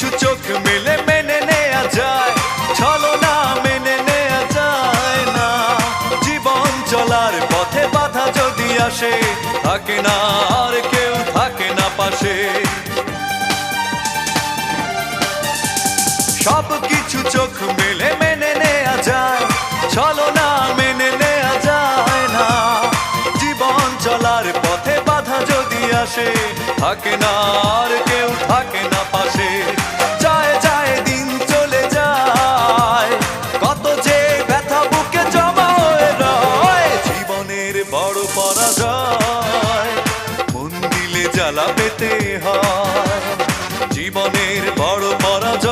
কিছু চোখ মেলে মেনে নেয়া যায়, ছলনা মেনে নেয়া যায় না। জীবন চলার পথে বাধা যদি আসে, থাকে না আর কেউ, থাকে না পাশে। সব কিছু চোখ মেলে মেনে নেয়া যায়, ছলনা মেনে নেয়া যায় না। জীবন চলার পথে বাধা যদি আসে, থাকে না আর কেউ, থাকে না পাশে। যায় যায় দিন চলে যায়, কত যে ব্যথা বুকে জমা হয়ে রয়। জীবনের বড় পরাজয়, মন দিলে জ্বালা পেতে হয়। জীবনের বড় পরাজয়,